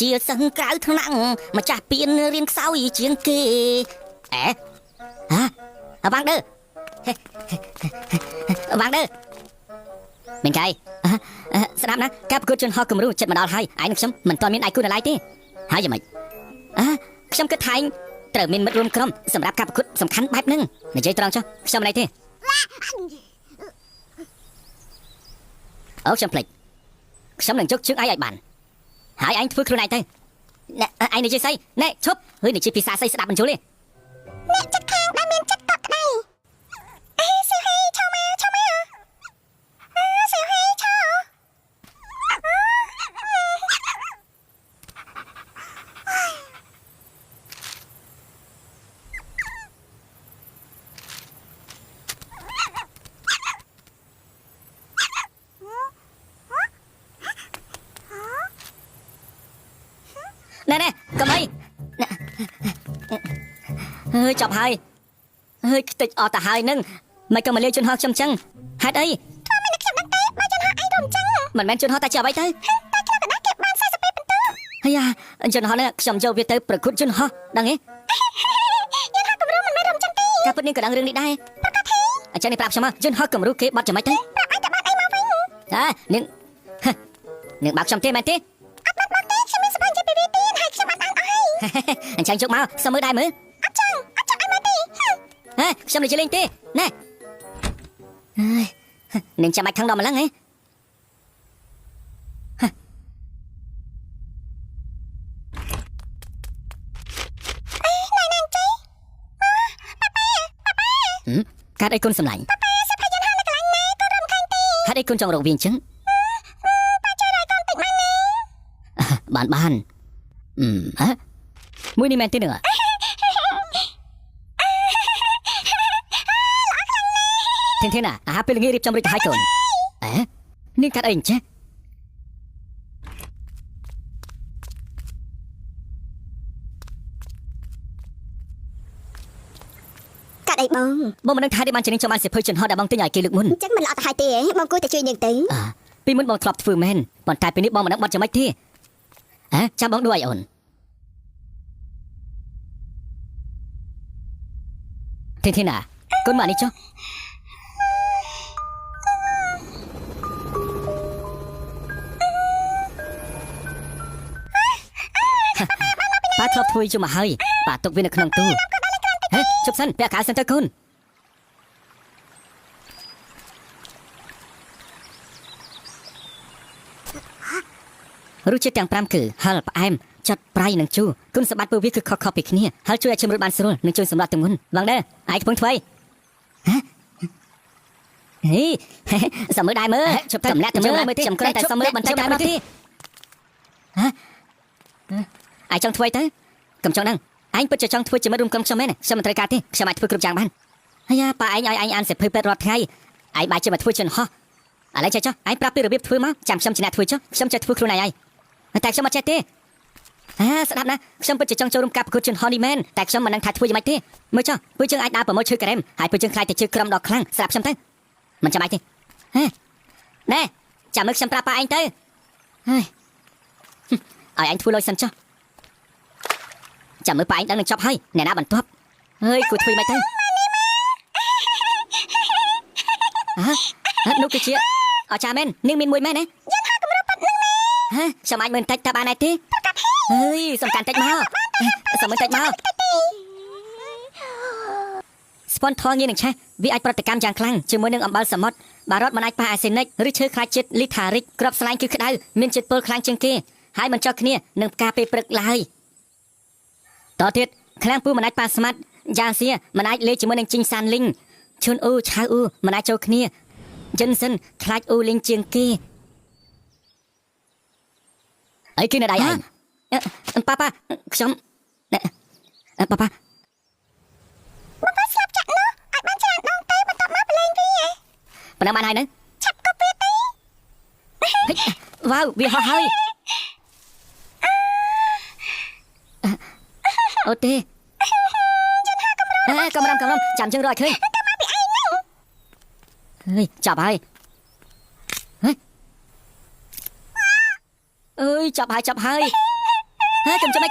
ជាសិស្សក្រៅថ្នាក់ម្ចាស់ពៀនរៀនខ្សោយជាងគេអេហ៎វាងដឺវាងដឺមិញកៃស្ដាប់ណាការប្រកួតជនហោះគំរូចិត្តមកដល់ហើយឯងខ្ញុំមិនទាន់មានដៃគូនៅឡើយទេហើយយ៉ាងម៉េចខ្ញុំគិតថាឯងត្រូវមានមិត្តរួមក្រុមសម្រាប់ការប្រកួតសំខាន់បែបហ្នឹងនិយាយត្រង់ចុះខ្ញុំមិនអីទេអូខ្ញុំភ្លេចខ្ញុំនឹងជោគជើងឯងឲ្យបានហើយឯងធ្វើខ្លួនឯងទៅឯងនិយាយស្អីណែឈប់ហើយនិយាយភាសាស្អីស្ដាប់មិនយល់ទេអ្នកចិត្តខាងដែលមានចិត្តកក់ក្ដៅសៀវហេឈោមកសៀវហេឈោណែកុំអីហើយចប់ហើយហើយខ្ទេចអត់ទៅហើយនឹងមិនក៏មកលាយជនហោះខ្ញុំចឹងហេតុអីធ្វើមិនខ្ញុំដឹងទេបើជនហោះឯងរំចឹងមិនមែនជនហោះតែជាអ្វីទៅតែខ្ញុំក៏ដឹងគេបាន42ពិន្ទុហើយជនហោះនេះខ្ញុំយកវាទៅប្រកួតជនហោះដឹងទេជនហោះគំរូមិនមែនរំចឹងទេការពិតនាងក៏ដឹងរឿងនេះដែរប្រកាសទេអញ្ចឹងនេះប្រាប់ខ្ញុំមកជនហោះគំរូគេបាត់យ៉ាងម៉េចទៅប្រាប់ឯងទៅបាត់អីមកវិញនាងបាក់ខ្ញុំទេមែនទេអត់បាត់មកទេខ្ញុំមានសប្បាយចិត្តពីវាទៀតហើយខ្ញុំអត់បានអស់ហើយអញ្ចឹងយកមកសុំមើលដែរមើលអត់ចង់ឲ្យមើលទេខ្ញុំនិយាយលេងទេណែនាងចាំបាច់ខឹងដល់ម្លឹងហ៎កាត់អីគុណសម្លាញ់សិភ័យជនហោះនៅកន្លែងណាក៏រំខានទេហេតុអីគុណចង់រកវាអញ្ចឹងបើជួយឲ្យកូនតិចមកណាបានមួយនេះមែនទេនឹងធានណាអាហារពេលល្ងាចរៀបចំរួចទៅហើយកូននាងកាត់អីអញ្ចឹងកាត់អីបងមិនដឹងថាទេបានជានាងចាំបានសិភើជនហោះដែលបងទិញឲ្យគេលើកមុនអញ្ចឹងមិនល្អទៅហើយទេបងគួរតែជួយនាងទៅពីមុនបងធ្លាប់ធ្វើមែនប៉ុន្តែពេលនេះបងមិនដឹងបាត់យ៉ាងម៉េចទេចាំបងដួលឲ្យអូនធានណាកូនមកនេះចុះប៉ាធ្លាប់ធ្វើជុំមកហើយប៉ាទុកវានៅក្នុងទូជប់សិនពាក់កៅសិនទៅកូនរសជាតិទាំង5គឺហឹលផ្អែមចាត់ប្រៃនិងជូរគុណសម្បត្តិពួកវាគឺខុសៗពីគ្នាហើយជួយឲ្យជំរុញបានស្រួលនិងជួយសម្រាប់ទម្ងន់ឡងដែរឯងកំពុងធ្វើសំមើដែរមើលជប់ទៅសម្លាក់ទៅមើលមើលទេខ្ញុំគ្រាន់តែសំមើបន្តិចដែរមើលទេឯងចង់ធ្វើទៅកុំចង់ដឹងឯងពិតជាចង់ធ្វើជាមិត្តរួមក្រុមខ្ញុំមែនខ្ញុំមិនត្រូវការទេខ្ញុំអាចធ្វើគ្រប់យ៉ាងបានហើយប៉ាឯងឲ្យឯងអានសិភើពេទ្យរាល់ថ្ងៃឯងបែរជាមកធ្វើជនហោះឥឡូវចេះចុះឯងប្រាប់ពីរបៀបធ្វើមកចាំខ្ញុំជាអ្នកធ្វើចុះខ្ញុំចេះធ្វើខ្លួនឯងហើយតែខ្ញុំអត់ចេះទេស្ដាប់ណាខ្ញុំពិតជាចង់ចូលរួមការប្រកួតជនហោះនេះមែនតែខ្ញុំមិនដឹងថាធ្វើយ៉ាងម៉េចទេមើលចុះពើជើងអាចដើរប្រមូលឈើការ៉េមហើយពើជើងខ្លាយទៅជើងក្រំដល់ខ្លាំងស្ដាប់ខ្ញុំទៅមិនចាំបាច់ទេណែចាំមើលខ្ញុំប្រាប់ប៉ាឯងទៅហើយឲ្យឯងធ្វើលុយសិនចុះចាំមើលប៉ាឯងដឹងនឹងចប់ហើយអ្នកណាបន្ទាប់ហើយគួរធ្វើមិនទៅនោះគឺជាអចារ្យមែននាងមានមួយមែនទេយើងហៅគំរូប៉ាត់នឹងណាខ្ញុំអាចមើលបន្តិចតើបានដែរទេហើយសំខាន់តិចមកសំខាន់តិចមកស្ប៉ុនថលងាយនឹងឆេះវាអាចប្រតិកម្មយ៉ាងខ្លាំងជាមួយនឹងអំបិលសមុទ្របារតមិនអាចប៉ះអាសេនិកឬឈើខ្លាចជាតិលីថារិកក្របស្លាញ់គឺក្តៅមានជាតិពុលខ្លាំងជាងគេហើយមិនចុះគ្នានឹងផ្កាពេលព្រឹកឡើយតទៀតខ្លាំងពូមិនអាចប៉ះស្មាត់យ៉ាងសៀមិនអាចលេជាមួយនឹងជីងសានលីងឈុនអ៊ូឆៅអ៊ូមិនអាចចូលគ្នាចិនសិនខ្លាចអ៊ូលីងជាងគេអីគេនៅដៃឯងប៉ាខ្ញុំប៉ាស្លាប់ចាក់នោះឲ្យបានច្រើនដងទៅបន្ទាប់មកប្រឡែងវាប៉ុណ្ណឹងបានហើយនឹងឆាប់គប់វាទៅវ៉ាវវាហោះហើយអូទេកំរំចាំជើងរកឃើញទៅមកពីឯងហ្នឹងហើយចាប់ហើយអើយចាប់ហើយ cầm cho mày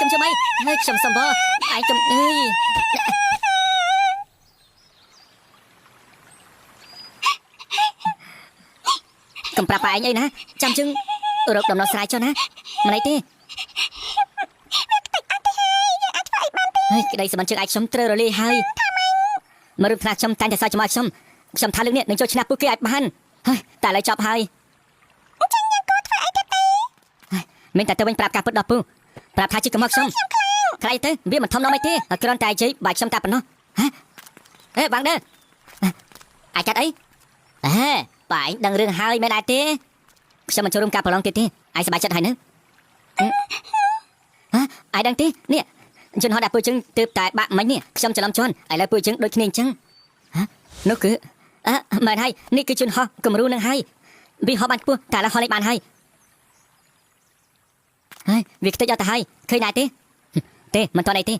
cầm sầm bò ai cầm ơi cầm pra ai nè chăm chưng rộp đầm nó sai cho nè mà này tê cái đây sẽ bắn chưng ai chấm trơ rồi li hai mà rụp thà chấm tan thì sao chấm ai chấm thà lưng nè đừng cho china bút kia ai bánแต่lại chọc hai mình tại tôi bên ប្រាប់ ការ ពិត ដល់ ពូ ប្រាប់ ថា ជា កំហុស ខ្ញុំ ខ្លាច ទៅ វា មិន ធំ ដល់ មិន ទេ គ្រាន់តែ ជ័យ បាយ ខ្ញុំ តែ ប៉ុណ្ណោះ ហេ បាំង ដើ អាច ចាត់ អី បាយ ដឹង រឿង ហើយ មែន ដែរ ទេ ខ្ញុំ មិន ចូល រួម ការ ប្រឡង ទៀត ទេ អាយ សប្បាយ ចិត្ត ហើយ នៅ អាយ ដឹង ទេ នេះ ជន ហោះ ដែល ពូ ជឹង ទើប តែ បាក់ មិញ នេះ ខ្ញុំ ច្រឡំ ជន់ ឥឡូវ ពូ ជឹង ដូច គ្នា អញ្ចឹង នោះ គឺ មែន ហើយ នេះ គឺ ជន ហោះ គំរូ នឹង ហើយ វា ហោះ បាន ខ្ពស់ តែ ឥឡូវ ហោះ លេង បាន ហើយ វាខ្ទេចអត់ទៅហើយឃើញដែរទេទេមិនតន់អីទេ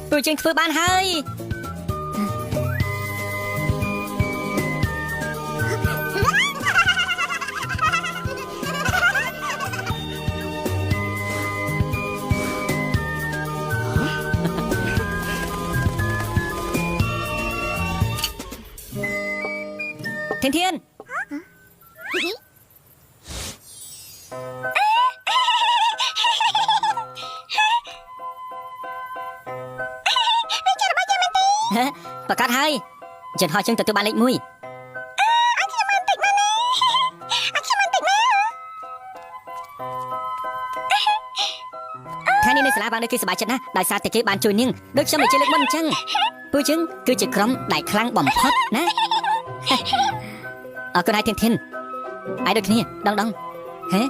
ពូជើងធ្វើបានហើយធានប្រកាសហើយចិនហោះជើងទទួលបានលេខ1ថ្ងៃនេះនៅសាលាបានគេសប្បាយចិត្តណាស់ដោយសារតែគេបានជួយនាងដូចខ្ញុំនិយាយលើកមុនអញ្ចឹងពូជើងគឺជាក្រុមដែលខ្លាំងបំផុតណាអរគុណហើយធានអាយដូចគ្នាដងហេ